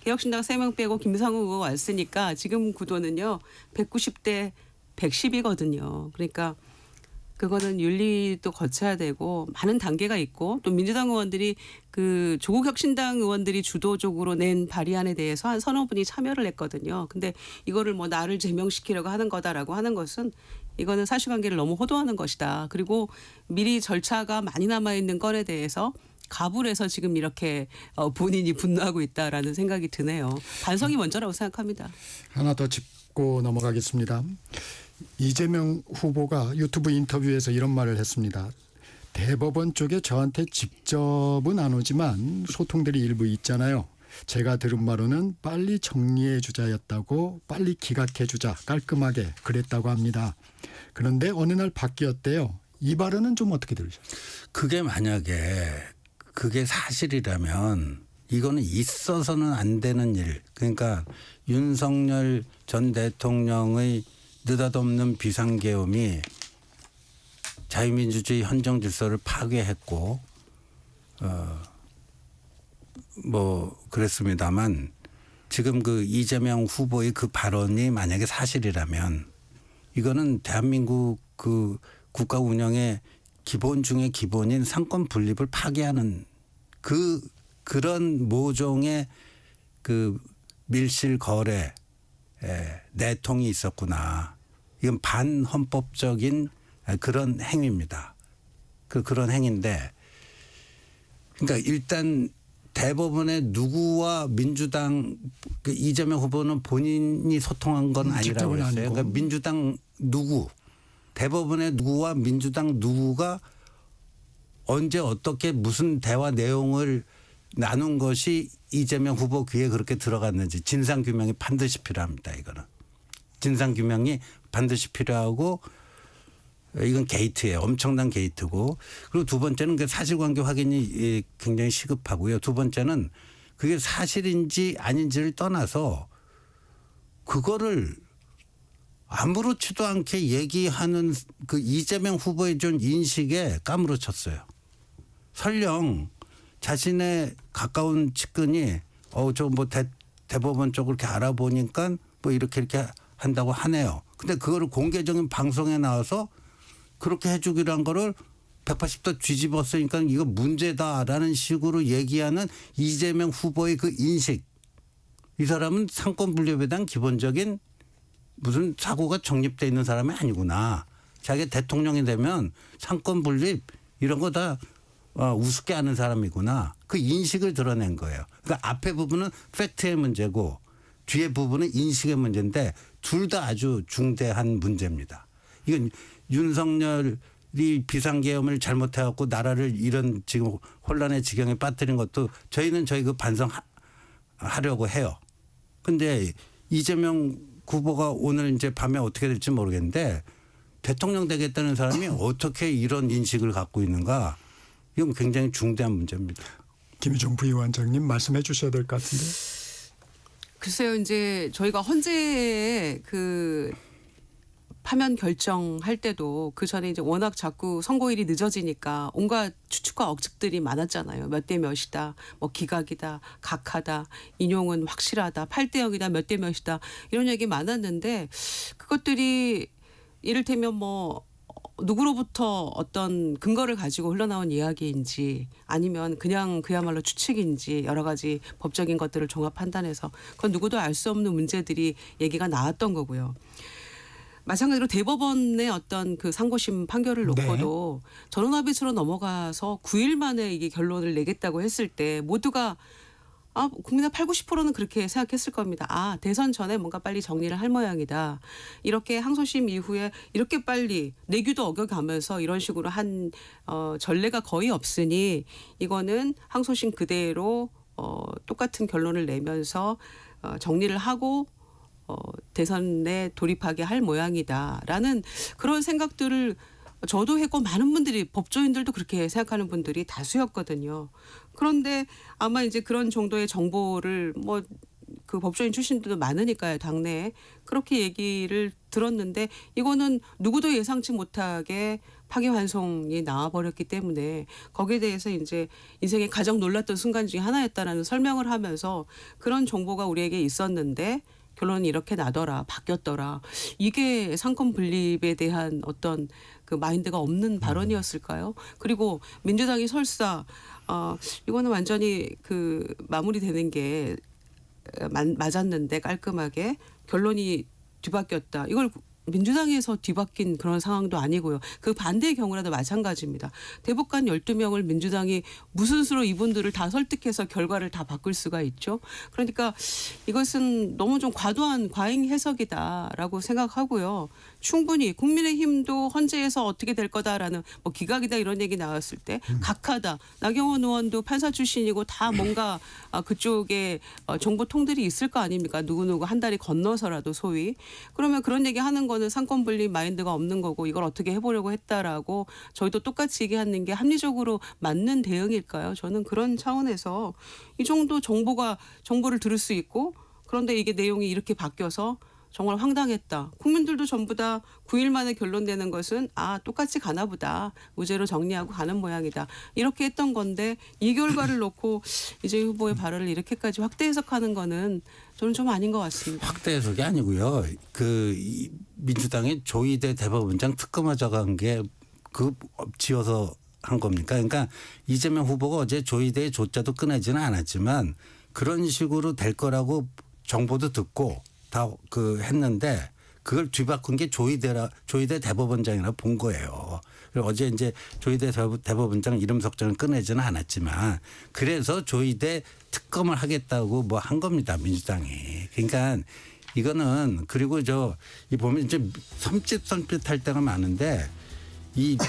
개혁신당 3명 빼고 김상우 의원 왔으니까 지금 구도는요 190대 110이거든요. 그러니까 그거는 윤리도 거쳐야 되고 많은 단계가 있고 또 민주당 의원들이 그 조국 혁신당 의원들이 주도적으로 낸 발의안에 대해서 한 서너 분이 참여를 했거든요. 근데 이거를 뭐 나를 제명시키려고 하는 거다라고 하는 것은 이거는 사실관계를 너무 호도하는 것이다. 그리고 미리 절차가 많이 남아있는 건에 대해서 가불해서 지금 이렇게 본인이 분노하고 있다라는 생각이 드네요. 반성이 먼저라고 생각합니다. 하나 더 짚고 넘어가겠습니다. 이재명 후보가 유튜브 인터뷰에서 이런 말을 했습니다. 대법원 쪽에 저한테 직접은 안 오지만 소통들이 일부 있잖아요. 제가 들은 바로는 빨리 정리해 주자였다고 빨리 기각해 주자 깔끔하게 그랬다고 합니다. 그런데 어느 날 바뀌었대요. 이 발언은 좀 어떻게 들으셨어요? 그게 만약에 그게 사실이라면 이거는 있어서는 안 되는 일. 그러니까 윤석열 전 대통령의 느닷없는 비상계엄이 자유민주주의 헌정 질서를 파괴했고 뭐 그랬습니다만 지금 그 이재명 후보의 그 발언이 만약에 사실이라면 이거는 대한민국 그 국가 운영의 기본 중의 기본인 상권 분립을 파괴하는 그런 모종의 그 밀실 거래 내통이 있었구나. 이건 반헌법적인 그런 행위입니다. 그런 행위인데 그러니까 일단 대법원의 누구와 민주당 그 이재명 후보는 본인이 소통한 건 아니라고 했어요. 아니고. 그러니까 민주당 누구 대법원의 누구와 민주당 누구가 언제 어떻게 무슨 대화 내용을 나눈 것이 이재명 후보 귀에 그렇게 들어갔는지 진상규명이 반드시 필요합니다. 이거는. 진상규명이 반드시 필요하고 이건 게이트예요. 엄청난 게이트고. 그리고 두 번째는 그 사실관계 확인이 굉장히 시급하고요. 두 번째는 그게 사실인지 아닌지를 떠나서 그거를 아무렇지도 않게 얘기하는 그 이재명 후보의 좀 인식에 까무러쳤어요. 설령 자신의 가까운 측근이 저 뭐 대법원 쪽을 이렇게 알아보니까 뭐 이렇게 한다고 하네요. 근데 그거를 공개적인 방송에 나와서 그렇게 해주기로 한 거를 180도 뒤집었으니까 이거 문제다라는 식으로 얘기하는 이재명 후보의 그 인식. 이 사람은 상권 분립에 대한 기본적인 무슨 사고가 정립되어 있는 사람이 아니구나. 자기가 대통령이 되면 상권 분립 이런 거 다 우습게 하는 사람이구나. 그 인식을 드러낸 거예요. 그러니까 앞에 부분은 팩트의 문제고 뒤에 부분은 인식의 문제인데 둘 다 아주 중대한 문제입니다. 이건 윤석열이 비상계엄을 잘못해갖고 나라를 이런 지금 혼란의 지경에 빠뜨린 것도 저희는 저희 그 반성하려고 해요. 근데 이재명 후보가 오늘 이제 밤에 어떻게 될지 모르겠는데 대통령 되겠다는 사람이 어떻게 이런 인식을 갖고 있는가 이건 굉장히 중대한 문제입니다. 김유정 부위원장님 말씀해 주셔야 될 것 같은데. 글쎄요, 이제 저희가 헌재에 그 파면 결정할 때도 그 전에 이제 워낙 자꾸 선고일이 늦어지니까 온갖 추측과 억측들이 많았잖아요. 몇 대 몇이다, 뭐 기각이다, 각하다, 인용은 확실하다, 8대 0이다, 몇 대 몇이다 이런 얘기 많았는데 그것들이 이를테면 뭐 누구로부터 어떤 근거를 가지고 흘러나온 이야기인지 아니면 그냥 그야말로 추측인지 여러 가지 법적인 것들을 종합 판단해서 그건 누구도 알 수 없는 문제들이 얘기가 나왔던 거고요. 마찬가지로 대법원의 어떤 그 상고심 판결을 놓고도 전원합의체로 넘어가서 9일 만에 이게 결론을 내겠다고 했을 때 모두가 국민의 80~90%는 그렇게 생각했을 겁니다. 대선 전에 뭔가 빨리 정리를 할 모양이다. 이렇게 항소심 이후에 이렇게 빨리 내규도 어겨가면서 이런 식으로 한 전례가 거의 없으니 이거는 항소심 그대로 똑같은 결론을 내면서 정리를 하고 대선에 돌입하게 할 모양이다라는 그런 생각들을 저도 했고 많은 분들이 법조인들도 그렇게 생각하는 분들이 다수였거든요. 그런데 아마 이제 그런 정도의 정보를 그 법조인 출신들도 많으니까요. 당내에 그렇게 얘기를 들었는데 이거는 누구도 예상치 못하게 파기환송이 나와버렸기 때문에 거기에 대해서 이제 인생에 가장 놀랐던 순간 중에 하나였다라는 설명을 하면서 그런 정보가 우리에게 있었는데 결론은 이렇게 나더라, 바뀌었더라. 이게 상권 분립에 대한 어떤 그 마인드가 없는 발언이었을까요? 그리고 민주당이 설사 이거는 완전히 그 마무리되는 게 맞았는데 깔끔하게 결론이 뒤바뀌었다. 이걸 민주당에서 뒤바뀐 그런 상황도 아니고요. 그 반대의 경우라도 마찬가지입니다. 대법관 12명을 민주당이 무슨 수로 이분들을 다 설득해서 결과를 다 바꿀 수가 있죠. 그러니까 이것은 너무 좀 과도한 과잉 해석이다라고 생각하고요. 충분히 국민의힘도 헌재에서 어떻게 될 거다라는 기각이다 이런 얘기 나왔을 때 각하다. 나경원 의원도 판사 출신이고 다 뭔가 그쪽에 정보통들이 있을 거 아닙니까? 누구누구 한 다리 건너서라도 소위. 그러면 그런 얘기 하는 거는 상권 분립 마인드가 없는 거고 이걸 어떻게 해보려고 했다라고 저희도 똑같이 얘기하는 게 합리적으로 맞는 대응일까요? 저는 그런 차원에서 이 정도 정보를 들을 수 있고 그런데 이게 내용이 이렇게 바뀌어서 정말 황당했다. 국민들도 전부 다 9일 만에 결론 내는 것은 똑같이 가나 보다. 무죄로 정리하고 가는 모양이다. 이렇게 했던 건데 이 결과를 놓고 이재용 후보의 발언을 이렇게까지 확대 해석하는 거는 저는 좀 아닌 것 같습니다. 확대 해석이 아니고요. 이 민주당의 조희대 대법원장 특검하자고 게 지어서 한 겁니까? 그러니까 이재명 후보가 어제 조희대의 조자도 꺼내지는 않았지만 그런 식으로 될 거라고 정보도 듣고 다 했는데 그걸 뒤바꾼 게 조희대 대법원장이라 본 거예요. 그리고 어제 이제 조희대 대법원장 이름 석장을 꺼내지는 않았지만 그래서 조희대 특검을 하겠다고 한 겁니다. 민주당이. 그러니까 이거는 그리고 이 보면 이제 섬찟할 때가 많은데 이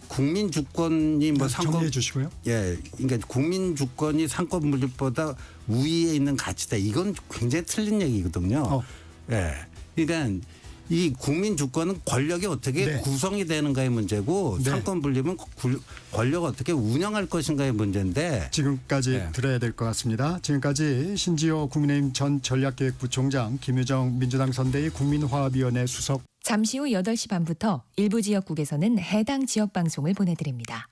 국민 주권이 정리해 주시고요. 예, 그러니까 국민 주권이 상권 분립보다 우위에 있는 가치다. 이건 굉장히 틀린 얘기거든요. 예, 그러니까 이 국민 주권은 권력이 어떻게 구성이 되는가의 문제고 상권 분립은 권력을 어떻게 운영할 것인가의 문제인데 지금까지 들어야 될 것 같습니다. 지금까지 신지호 국민의힘 전 전략기획부총장, 김유정 민주당 선대위 국민화합위원회 수석. 잠시 후 8시 반부터 일부 지역국에서는 해당 지역 방송을 보내드립니다.